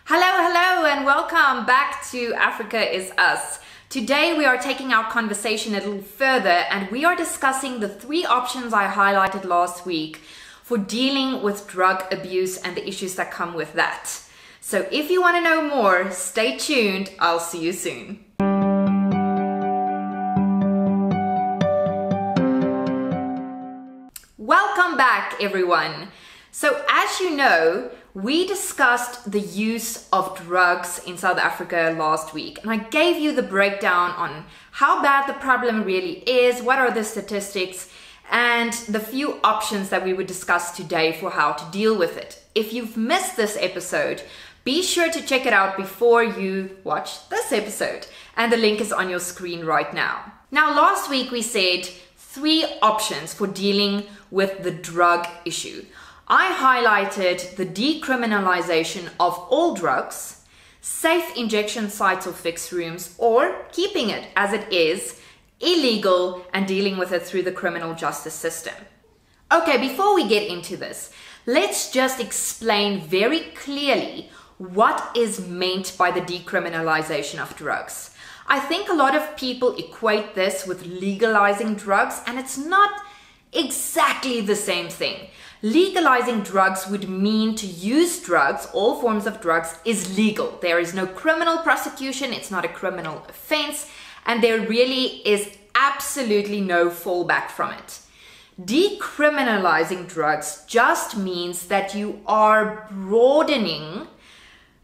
Hello, and welcome back to Africa is Us. Today we are taking our conversation a little further and we are discussing the 3 options I highlighted last week for dealing with drug abuse and the issues that come with that. So if you want to know more, stay tuned. I'll see you soon. Welcome back, everyone. So as you know, we discussed the use of drugs in South Africa last week, and I gave you the breakdown on how bad the problem really is, what are the statistics, and the few options that we would discuss today for how to deal with it. If you've missed this episode, be sure to check it out before you watch this episode, and the link is on your screen right now. Now, last week we said 3 options for dealing with the drug issue. I highlighted the decriminalisation of all drugs, safe injection sites or fixed rooms, or keeping it as it is, illegal, and dealing with it through the criminal justice system. Okay, before we get into this, let's just explain very clearly what is meant by the decriminalisation of drugs. I think a lot of people equate this with legalizing drugs, and it's not exactly the same thing. Legalizing drugs would mean to use drugs, all forms of drugs, is legal. There is no criminal prosecution, it's not a criminal offense, and there really is absolutely no fallback from it. Decriminalizing drugs just means that you are broadening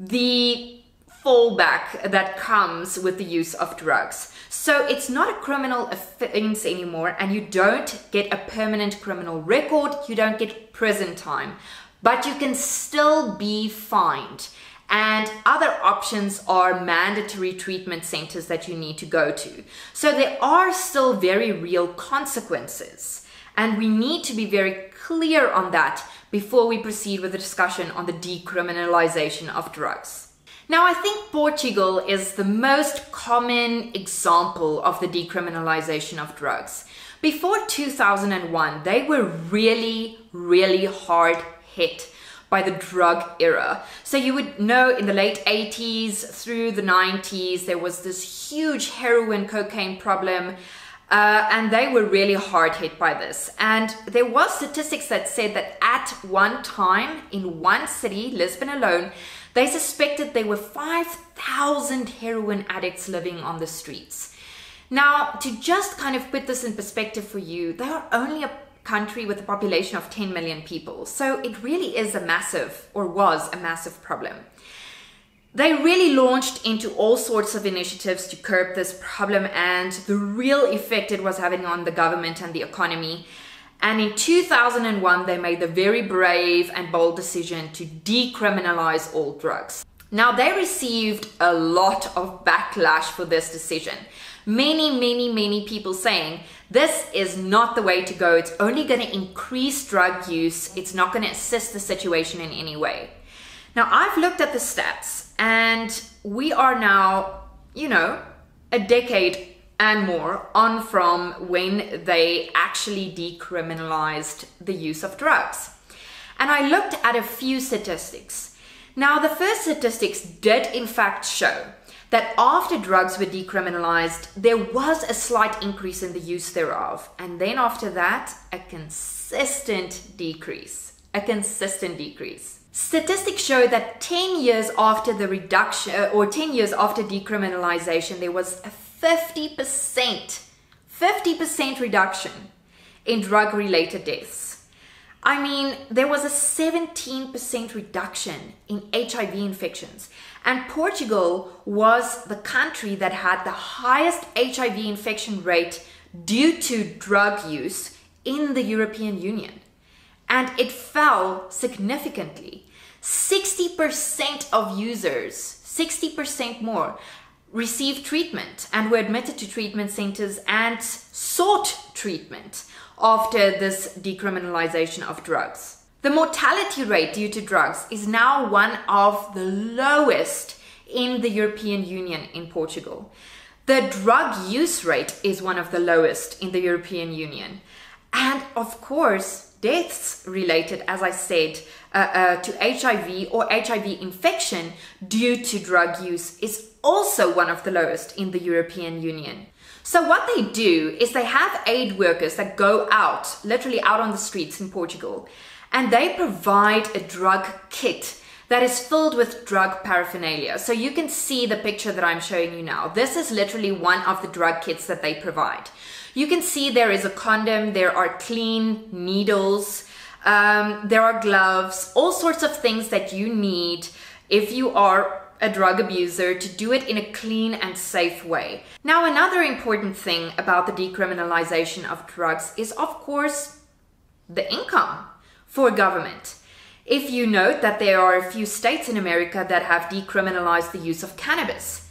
the fallback that comes with the use of drugs. So it's not a criminal offense anymore, and you don't get a permanent criminal record, you don't get prison time, but you can still be fined. And other options are mandatory treatment centers that you need to go to. So there are still very real consequences, and we need to be very clear on that before we proceed with the discussion on the decriminalization of drugs. Now, I think Portugal is the most common example of the decriminalization of drugs. Before 2001, they were really hard hit by the drug era. So you would know in the late 80s through the 90s, there was this huge heroin cocaine problem, and they were really hard hit by this. And there was statistics that said that at one time in one city, Lisbon alone, they suspected there were 5,000 heroin addicts living on the streets. Now, to just kind of put this in perspective for you, they are only a country with a population of 10 million people. So it really is a massive, or was a massive problem. They really launched into all sorts of initiatives to curb this problem and the real effect it was having on the government and the economy. And in 2001, they made the very brave and bold decision to decriminalize all drugs. Now, they received a lot of backlash for this decision. Many people saying, this is not the way to go. It's only going to increase drug use. It's not going to assist the situation in any way. Now, I've looked at the stats, and we are now, a decade and more on from when they actually decriminalized the use of drugs. And I looked at a few statistics. Now, the first statistics did in fact show that after drugs were decriminalized, there was a slight increase in the use thereof. And then after that, a consistent decrease. Statistics show that 10 years after the reduction, or 10 years after decriminalization, there was a 50% reduction in drug-related deaths. I mean, there was a 17% reduction in HIV infections. And Portugal was the country that had the highest HIV infection rate due to drug use in the European Union. And it fell significantly. 60% of users, 60% more, received treatment and were admitted to treatment centers and sought treatment after this decriminalization of drugs. The mortality rate due to drugs is now one of the lowest in the European Union in Portugal. The drug use rate is one of the lowest in the European Union. And of course, deaths related, as I said, to HIV or HIV infection due to drug use is also one of the lowest in the European Union. So what they do is they have aid workers that go out, literally out on the streets in Portugal, and they provide a drug kit that is filled with drug paraphernalia. So you can see the picture that I'm showing you now. This is literally one of the drug kits that they provide. You can see there is a condom, there are clean needles, there are gloves, all sorts of things that you need if you are a drug abuser to do it in a clean and safe way. Now, another important thing about the decriminalization of drugs is, of course, the income for government. If you note that there are a few states in America that have decriminalized the use of cannabis,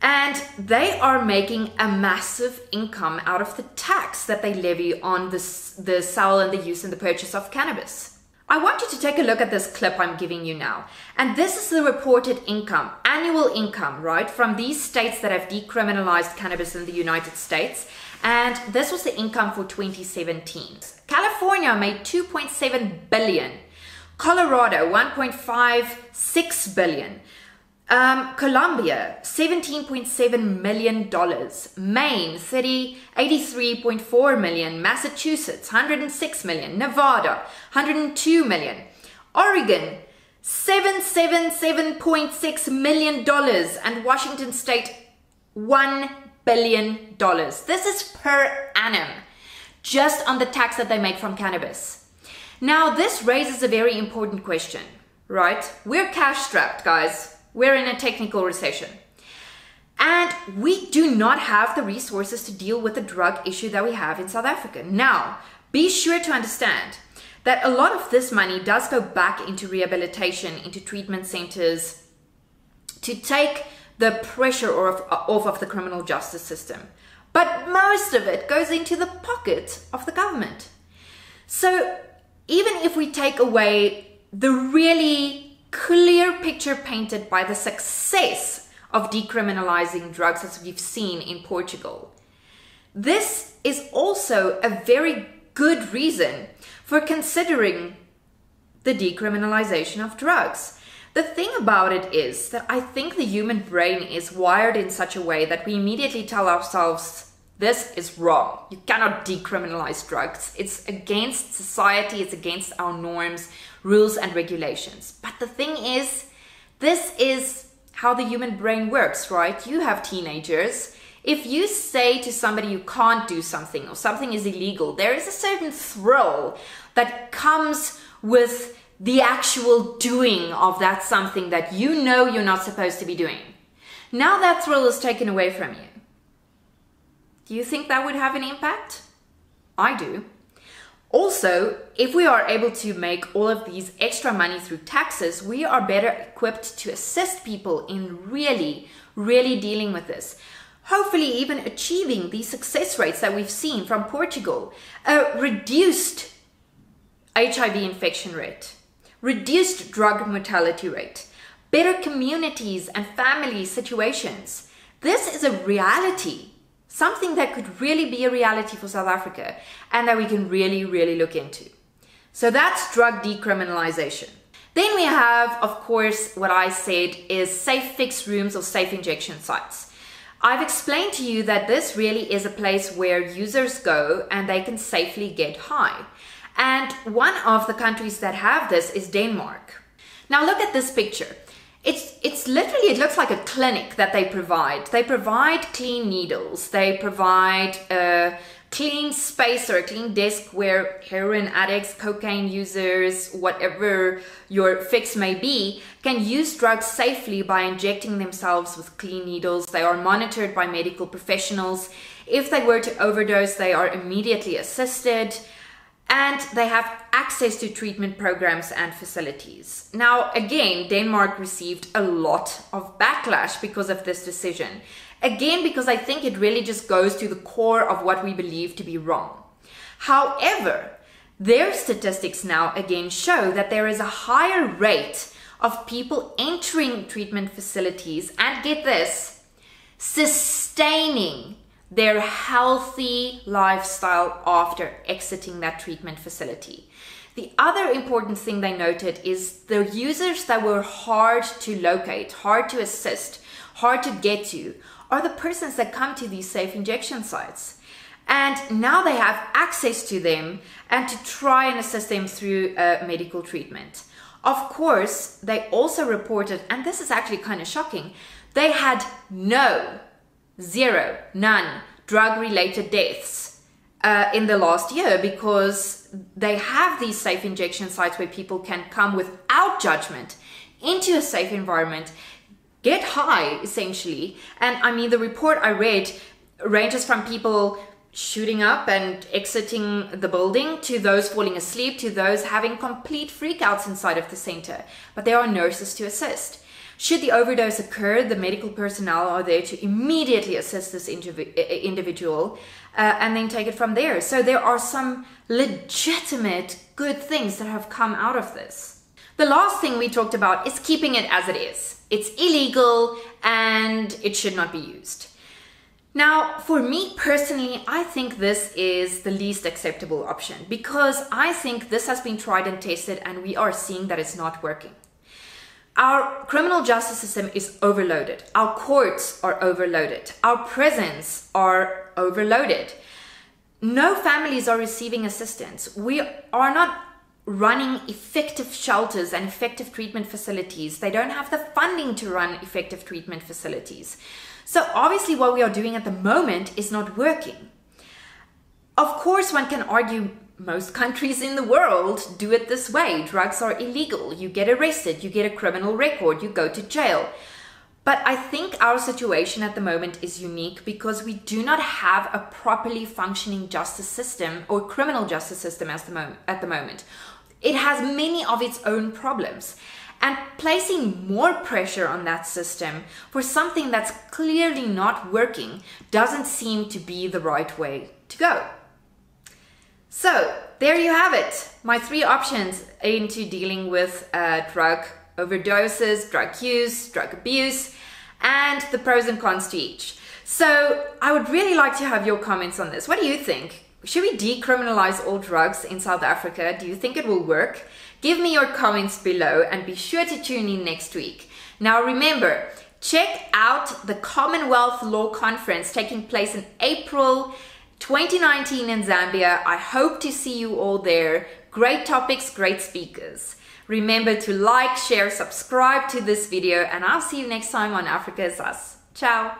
and they are making a massive income out of the tax that they levy on the sale and the use and the purchase of cannabis. I want you to take a look at this clip I'm giving you now. And this is the reported income, annual income, right, from these states that have decriminalized cannabis in the United States. And this was the income for 2017. California made $2.7 billion. Colorado, $1.56 billion. Colombia, $17.7 million. Maine, $83.4 million. Massachusetts, $106 million. Nevada, $102 million. Oregon, $777.6 million. And Washington State, $1 billion. This is per annum, just on the tax that they make from cannabis. Now, this raises a very important question, right? We're cash strapped, guys. We're in a technical recession. And we do not have the resources to deal with the drug issue that we have in South Africa. Now, be sure to understand that a lot of this money does go back into rehabilitation, into treatment centers, to take the pressure off of the criminal justice system. But most of it goes into the pocket of the government. So even if we take away the really clear picture painted by the success of decriminalizing drugs as we've seen in Portugal, this is also a very good reason for considering the decriminalization of drugs. The thing about it is that I think the human brain is wired in such a way that we immediately tell ourselves, this is wrong. You cannot decriminalize drugs. It's against society. It's against our norms, rules, and regulations. But the thing is, this is how the human brain works, right? You have teenagers. If you say to somebody you can't do something or something is illegal, there is a certain thrill that comes with the actual doing of that something that you know you're not supposed to be doing. Now that thrill is taken away from you. Do you think that would have an impact? I do. Also, if we are able to make all of these extra money through taxes, we are better equipped to assist people in really dealing with this. Hopefully even achieving the success rates that we've seen from Portugal. A reduced HIV infection rate, reduced drug mortality rate, better communities and family situations. This is a reality. Something that could really be a reality for South Africa and that we can really look into. So that's drug decriminalization. Then we have, of course, what I said is safe fixed rooms or safe injection sites. I've explained to you that this really is a place where users go and they can safely get high. And one of the countries that have this is Denmark. Now look at this picture. It's literally, it looks like a clinic that they provide. They provide clean needles. They provide a clean space or a clean desk where heroin addicts, cocaine users, whatever your fix may be, can use drugs safely by injecting themselves with clean needles. They are monitored by medical professionals. If they were to overdose, they are immediately assisted. And they have access to treatment programs and facilities. Now, again, Denmark received a lot of backlash because of this decision. Again, because I think it really just goes to the core of what we believe to be wrong. However, their statistics now again show that there is a higher rate of people entering treatment facilities and, get this, sustaining their healthy lifestyle after exiting that treatment facility. The other important thing they noted is the users that were hard to locate, hard to assist, hard to get to, are the persons that come to these safe injection sites. And now they have access to them and to try and assist them through medical treatment. Of course, they also reported, and this is actually kind of shocking, they had zero, none drug-related deaths in the last year, because they have these safe injection sites where people can come without judgment into a safe environment, get high essentially. And I mean, the report I read ranges from people shooting up and exiting the building to those falling asleep to those having complete freakouts inside of the center. But there are nurses to assist. Should the overdose occur, the medical personnel are there to immediately assist this individual and then take it from there. So there are some legitimate good things that have come out of this. The last thing we talked about is keeping it as it is. It's illegal and it should not be used. Now, for me personally, I think this is the least acceptable option, because I think this has been tried and tested and we are seeing that it's not working. Our criminal justice system is overloaded. Our courts are overloaded. Our prisons are overloaded. No families are receiving assistance. We are not running effective shelters and effective treatment facilities. They don't have the funding to run effective treatment facilities. So obviously what we are doing at the moment is not working. Of course, one can argue most countries in the world do it this way. Drugs are illegal. You get arrested, you get a criminal record, you go to jail. But I think our situation at the moment is unique because we do not have a properly functioning justice system or criminal justice system at the moment. It has many of its own problems. And placing more pressure on that system for something that's clearly not working doesn't seem to be the right way to go. So there you have it, my 3 options into dealing with drug overdoses, drug use, drug abuse, and the pros and cons to each. So I would really like to have your comments on this. What do you think? Should we decriminalize all drugs in South Africa? Do you think it will work? Give me your comments below and be sure to tune in next week. Now remember, check out the Commonwealth Law Conference taking place in April 2019 in Zambia. I hope to see you all there. Great topics, great speakers. Remember to like, share, subscribe to this video, and I'll see you next time on Africa is Us. Ciao.